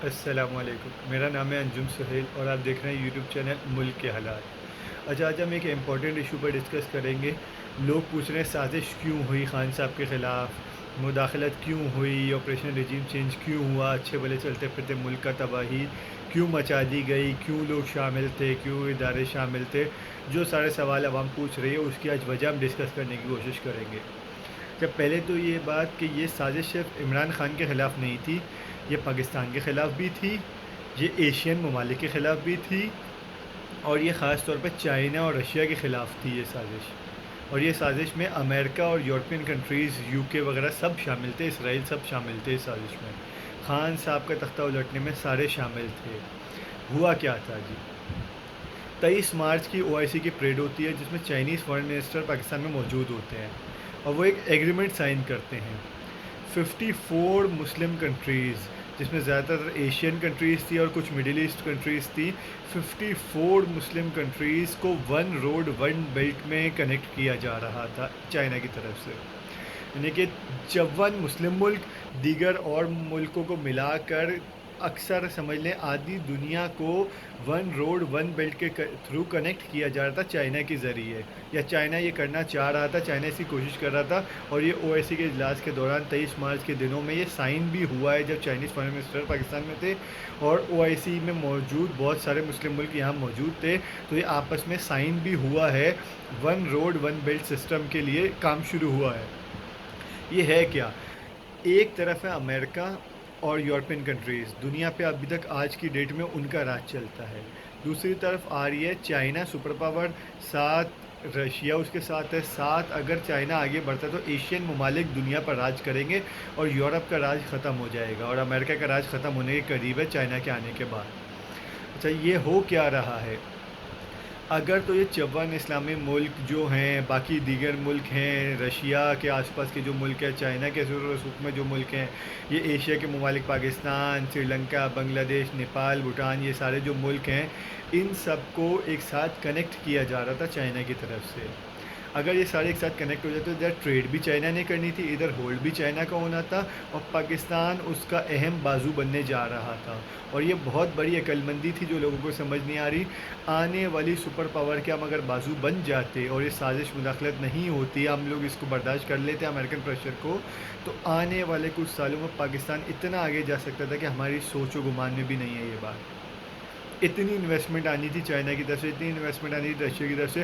السلام علیکم، میرا نام ہے انجم سہیل اور آپ دیکھ رہے ہیں یوٹیوب چینل ملک کے حالات۔ اچھا، آج ہم ایک امپورٹنٹ ایشو پر ڈسکس کریں گے۔ لوگ پوچھ رہے ہیں سازش کیوں ہوئی خان صاحب کے خلاف، مداخلت کیوں ہوئی، آپریشن رجیم چینج کیوں ہوا، اچھے بھلے چلتے پھرتے ملک کا تباہی کیوں مچا دی گئی، کیوں لوگ شامل تھے، کیوں ادارے شامل تھے۔ جو سارے سوال عوام پوچھ رہی ہے اس کی آج وجہ ہم ڈسکس کرنے کی کوشش کریں گے۔ جب پہلے تو یہ بات کہ یہ سازش صرف عمران خان کے خلاف نہیں تھی، یہ پاکستان کے خلاف بھی تھی، یہ ایشین ممالک کے خلاف بھی تھی، اور یہ خاص طور پہ چائنا اور رشیا کے خلاف تھی یہ سازش۔ اور یہ سازش میں امریکہ اور یورپین کنٹریز، یو کے وغیرہ سب شامل تھے، اسرائیل سب شامل تھے اس سازش میں۔ خان صاحب کا تختہ الٹنے میں سارے شامل تھے۔ ہوا کیا تھا جی؟ 23 مارچ کی OIC کی پریڈ ہوتی ہے جس میں چائنیز فارن منسٹر پاکستان میں موجود ہوتے ہیں اور وہ ایک ایگریمنٹ سائن کرتے ہیں۔ 54 مسلم کنٹریز، جس میں زیادہ تر ایشین کنٹریز تھی اور کچھ مڈل ایسٹ کنٹریز تھی، 54 مسلم کنٹریز کو ون روڈ ون بیلٹ میں کنیکٹ کیا جا رہا تھا چائنا کی طرف سے۔ یعنی کہ 54 مسلم ملک دیگر اور ملکوں کو ملا کر اکثر سمجھ لیں آدھی دنیا کو ون روڈ ون بیلٹ کے تھرو کنیکٹ کیا جا رہا تھا چائنا کے ذریعے، یا چائنا یہ کرنا چاہ رہا تھا، چائنا اس کی کوشش کر رہا تھا۔ اور یہ OIC کے اجلاس کے دوران 23 مارچ کے دنوں میں یہ سائن بھی ہوا ہے جب چائنیز فارن منسٹر پاکستان میں تھے اور OIC میں موجود بہت سارے مسلم ملک یہاں موجود تھے، تو یہ آپس میں سائن بھی ہوا ہے، one road one belt system کے لیے کام شروع ہوا ہے۔ یہ ہے کیا؟ ایک طرف ہے امریکہ اور یورپین کنٹریز، دنیا پہ ابھی تک آج کی ڈیٹ میں ان کا راج چلتا ہے۔ دوسری طرف آ رہی ہے چائنا سپر پاور، ساتھ رشیا اس کے ساتھ ہے، ساتھ اگر چائنا آگے بڑھتا ہے تو ایشین ممالک دنیا پر راج کریں گے اور یورپ کا راج ختم ہو جائے گا اور امریکہ کا راج ختم ہونے کے قریب ہے چائنا کے آنے کے بعد۔ اچھا، یہ ہو کیا رہا ہے؟ اگر تو یہ 54 اسلامی ملک جو ہیں، باقی دیگر ملک ہیں، رشیا کے آس پاس کے جو ملک ہیں، چائنا کے زیر رسوخ میں جو ملک ہیں، یہ ایشیا کے ممالک پاکستان، سری لنکا، بنگلہ دیش، نیپال، بھوٹان، یہ سارے جو ملک ہیں، ان سب کو ایک ساتھ کنیکٹ کیا جا رہا تھا چائنا کی طرف سے۔ اگر یہ سارے ایک ساتھ کنیکٹ ہو جاتے تو ادھر ٹریڈ بھی چائنا نے کرنی تھی، ادھر ہولڈ بھی چائنا کا ہونا تھا، اور پاکستان اس کا اہم بازو بننے جا رہا تھا۔ اور یہ بہت بڑی عقل مندی تھی جو لوگوں کو سمجھ نہیں آ رہی۔ آنے والی سپر پاور کے ہم اگر بازو بن جاتے اور یہ سازش مداخلت نہیں ہوتی، ہم لوگ اس کو برداشت کر لیتے امریکن پریشر کو، تو آنے والے کچھ سالوں میں پاکستان اتنا آگے جا سکتا تھا کہ ہماری سوچ و گمان میں بھی نہیں ہے یہ بات۔ اتنی انویسٹمنٹ آنی تھی چائنا کی طرف سے، اتنی انویسٹمنٹ آنی تھی رشیا کی طرف سے،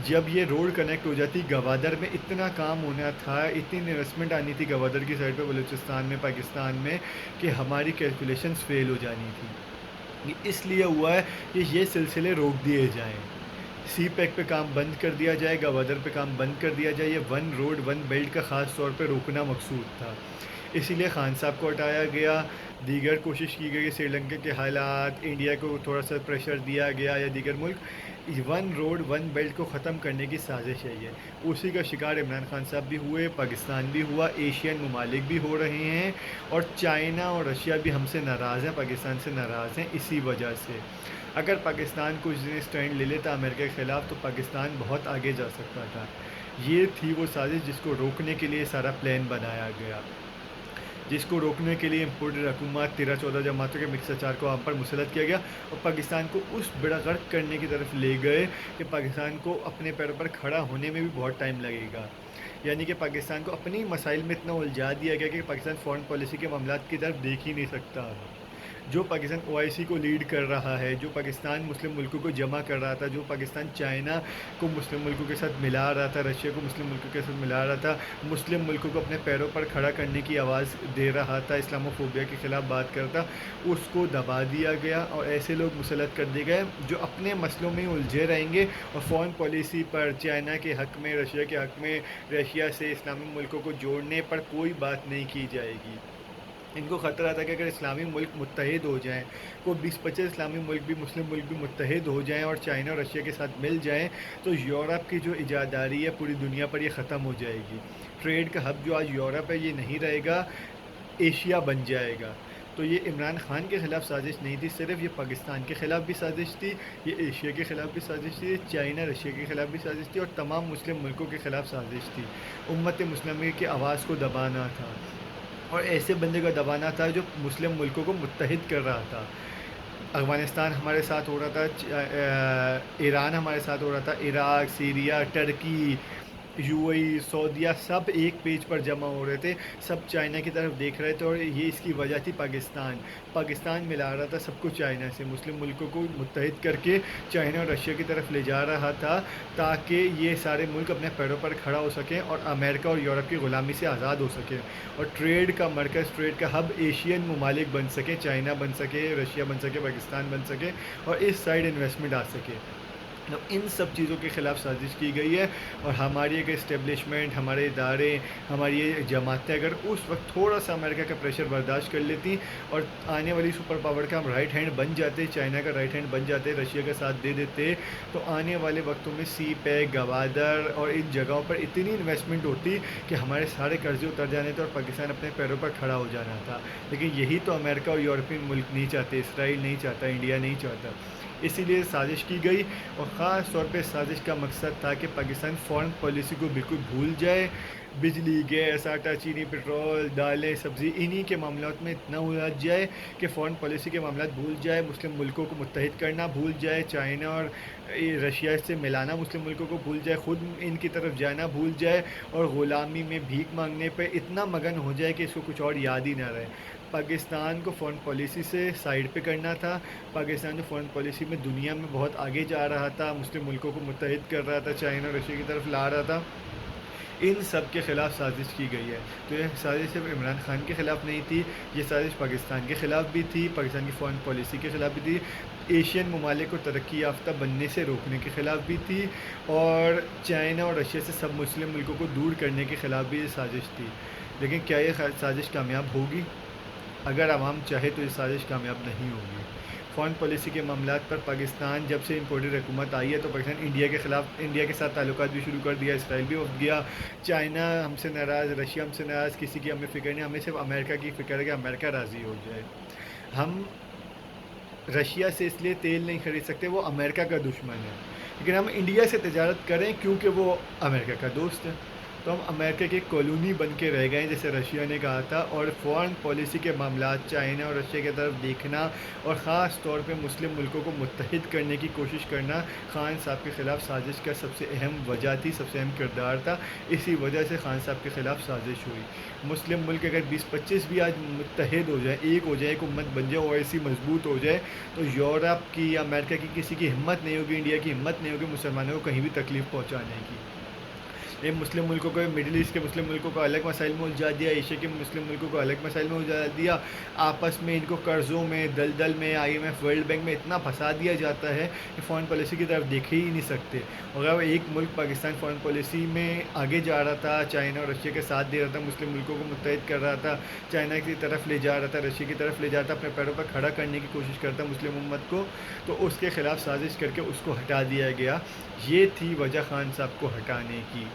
جب یہ روڈ کنیکٹ ہو جاتی گوادر میں اتنا کام ہونا تھا، اتنی انویسٹمنٹ آنی تھی گوادر کی سائڈ پہ بلوچستان میں، پاکستان میں، کہ ہماری کیلکولیشنز فیل ہو جانی تھی۔ یہ اس لیے ہوا ہے کہ یہ سلسلے روک دیے جائیں، سی پیک پہ کام بند کر دیا جائے، گوادر پہ کام بند کر دیا جائے، یہ ون روڈ ون بیلٹ کا خاص طور پہ روکنا مقصود تھا۔ اسی لیے خان صاحب کو ہٹایا گیا، دیگر کوشش کی گئی سری لنکا کے حالات، انڈیا کو تھوڑا سا پریشر دیا گیا یا دیگر ملک، ون روڈ ون بیلٹ کو ختم کرنے کی سازش ہے یہ۔ اسی کا شکار عمران خان صاحب بھی ہوئے، پاکستان بھی ہوا، ایشین ممالک بھی ہو رہے ہیں، اور چائنا اور رشیا بھی ہم سے ناراض ہیں، پاکستان سے ناراض ہیں اسی وجہ سے۔ اگر پاکستان کچھ دن اسٹینڈ لے لیتا امریکہ کے خلاف تو پاکستان بہت آگے جا سکتا تھا۔ یہ تھی وہ سازش جس کو روکنے کے لیے سارا پلان بنایا گیا، جس کو روکنے کے لیے امپورٹڈ حکومت 13-14 جماعتوں کے مکس اچار کو ہم پر مسلط کیا گیا اور پاکستان کو اس بیڑا غرق کرنے کی طرف لے گئے کہ پاکستان کو اپنے پیروں پر کھڑا ہونے میں بھی بہت ٹائم لگے گا۔ یعنی کہ پاکستان کو اپنی مسائل میں اتنا الجھا دیا گیا کہ پاکستان فارن پالیسی کے معاملات کی طرف دیکھ ہی نہیں سکتا۔ جو پاکستان OIC کو لیڈ کر رہا ہے، جو پاکستان مسلم ملکوں کو جمع کر رہا تھا، جو پاکستان چائنا کو مسلم ملکوں کے ساتھ ملا رہا تھا، رشیا کو مسلم ملکوں کے ساتھ ملا رہا تھا، مسلم ملکوں کو اپنے پیروں پر کھڑا کرنے کی آواز دے رہا تھا، اسلام و فوبیا کے خلاف بات کرتا، اس کو دبا دیا گیا اور ایسے لوگ مسلط کر دیے گئے جو اپنے مسئلوں میں الجھے رہیں گے اور فارن پالیسی پر، چائنا کے حق میں، رشیا کے حق میں، رشیا سے اسلامی ملکوں کو جوڑنے پر کوئی بات نہیں کی جائے گی۔ ان کو خطرہ تھا کہ اگر اسلامی ملک متحد ہو جائیں، کوئی 20-25 اسلامی ملک بھی، مسلم ملک بھی متحد ہو جائیں اور چائنا اور رشیا کے ساتھ مل جائیں تو یورپ کی جو ایجاداری ہے پوری دنیا پر یہ ختم ہو جائے گی۔ ٹریڈ کا ہب جو آج یورپ ہے یہ نہیں رہے گا، ایشیا بن جائے گا۔ تو یہ عمران خان کے خلاف سازش نہیں تھی صرف، یہ پاکستان کے خلاف بھی سازش تھی، یہ ایشیا کے خلاف بھی سازش تھی، یہ چائنا رشیا کے خلاف بھی سازش تھی، اور تمام مسلم ملکوں کے خلاف سازش تھی۔ امت مسلمہ کی آواز کو دبانا تھا۔ اور ایسے بندے کو دبانا تھا جو مسلم ملکوں کو متحد کر رہا تھا۔ افغانستان ہمارے ساتھ ہو رہا تھا، ایران ہمارے ساتھ ہو رہا تھا، عراق، سیریا، ٹرکی، یو اے ای، سعودیہ، سب ایک پیج پر جمع ہو رہے تھے، سب چائنا کی طرف دیکھ رہے تھے، اور یہ اس کی وجہ تھی پاکستان ملا رہا تھا سب کچھ چائنا سے، مسلم ملکوں کو متحد کر کے چائنا اور رشیا کی طرف لے جا رہا تھا تاکہ یہ سارے ملک اپنے پیروں پر کھڑا ہو سکیں اور امریکہ اور یورپ کی غلامی سے آزاد ہو سکیں، اور ٹریڈ کا مرکز، ٹریڈ کا ہب ایشین ممالک بن سکے، چائنا بن سکے، رشیا بن سکے، پاکستان بن سکے، اور اس سائڈ انویسٹمنٹ آ سکے۔ تو ان سب چیزوں کے خلاف سازش کی گئی ہے، اور ہماری ایک اسٹیبلشمنٹ، ہمارے ادارے، ہماری یہ جماعتیں اگر اس وقت تھوڑا سا امریکہ کا پریشر برداشت کر لیتی اور آنے والی سپر پاور کا ہم رائٹ ہینڈ بن جاتے، چائنا کا رائٹ ہینڈ بن جاتے، رشیا کا ساتھ دے دیتے، تو آنے والے وقتوں میں سی پیک، گوادر اور ان جگہوں پر اتنی انویسٹمنٹ ہوتی کہ ہمارے سارے قرضے اتر جانے تھے اور پاکستان اپنے پیروں پر کھڑا ہو جانا تھا۔ لیکن یہی تو امریکہ اور یورپین ملک نہیں چاہتے، اسرائیل نہیں چاہتا، انڈیا نہیں چاہتا، اسی لیے سازش کی گئی، اور خاص طور پہ سازش کا مقصد تھا کہ پاکستان فارن پالیسی کو بالکل بھول جائے، بجلی، گیس، آٹا، چینی، پٹرول، دالیں، سبزی، انہی کے معاملات میں اتنا الجھ جائے کہ فارن پالیسی کے معاملات بھول جائے، مسلم ملکوں کو متحد کرنا بھول جائے، چائنا اور رشیا سے ملانا مسلم ملکوں کو بھول جائے، خود ان کی طرف جانا بھول جائے، اور غلامی میں بھیک مانگنے پہ اتنا مگن ہو جائے کہ اس کو کچھ اور یاد ہی نہ رہے۔ پاکستان کو فارن پالیسی سے سائڈ پہ کرنا تھا، پاکستان جو فارن پالیسی میں دنیا میں بہت آگے جا رہا تھا، مسلم ملکوں کو متحد کر رہا تھا، چائنا اور رشیا کی طرف لا رہا تھا، ان سب کے خلاف سازش کی گئی ہے۔ تو یہ سازش صرف عمران خان کے خلاف نہیں تھی، یہ سازش پاکستان کے خلاف بھی تھی، پاکستان کی فارن پالیسی کے خلاف بھی تھی، ایشین ممالک کو ترقی یافتہ بننے سے روکنے کے خلاف بھی تھی، اور چائنا اور رشیا سے سب مسلم ملکوں کو دور کرنے کے خلاف بھی یہ سازش تھی۔ لیکن کیا یہ سازش کامیاب ہوگی؟ اگر عوام چاہے تو یہ سازش کامیاب نہیں ہوگی۔ فارن پالیسی کے معاملات پر پاکستان جب سے امپورٹڈ حکومت آئی ہے تو پاکستان انڈیا کے ساتھ تعلقات بھی شروع کر دیا، اسرائیل بھی اٹھ گیا، چائنا ہم سے ناراض، رشیا ہم سے ناراض، کسی کی ہمیں فکر نہیں، ہمیں صرف امریکہ کی فکر ہے کہ امریکہ راضی ہو جائے۔ ہم رشیا سے اس لیے تیل نہیں خرید سکتے، وہ امریکہ کا دشمن ہے، لیکن ہم انڈیا سے تجارت کریں کیونکہ وہ امریکہ کا دوست ہے، تو ہم امریکہ کی کالونی بن کے رہ گئے جیسے رشیا نے کہا تھا۔ اور فارن پالیسی کے معاملات چائنا اور رشیا کی طرف دیکھنا، اور خاص طور پہ مسلم ملکوں کو متحد کرنے کی کوشش کرنا، خان صاحب کے خلاف سازش کا سب سے اہم وجہ تھی، سب سے اہم کردار تھا، اسی وجہ سے خان صاحب کے خلاف سازش ہوئی۔ مسلم ملک اگر 20-25 بھی آج متحد ہو جائے، ایک ہو جائے، ایک امت بن جائے، اور ایسی مضبوط ہو جائے، تو یورپ کی یا امریکہ کی کسی کی ہمت نہیں ہوگی، انڈیا کی ہمت نہیں ہوگی مسلمانوں کو کہیں بھی تکلیف پہنچانے کی۔ یہ مسلم ملکوں کو، مڈل ایسٹ کے مسلم ملکوں کو الگ مسائل میں الجھا دیا، ایشیا کے مسلم ملکوں کو الگ مسائل میں الجھا دیا، آپس میں ان کو قرضوں میں، دلدل میں، I M F, World Bank میں اتنا پھنسا دیا جاتا ہے کہ فارن پالیسی کی طرف دیکھ ہی نہیں سکتے۔ اور اگر ایک ملک پاکستان فارن پالیسی میں آگے جا رہا تھا، چائنا اور رشیا کے ساتھ دے رہا تھا، مسلم ملکوں کو متحد کر رہا تھا، چائنا کی طرف لے جا رہا تھا، رشیا کی طرف لے جاتا، اپنے پیروں پر کھڑا کرنے کی کوشش کرتا مسلم امت کو، تو اس کے خلاف سازش کر کے اس کو ہٹا دیا گیا۔ یہ تھی وجہ خان صاحب کو ہٹانے کی۔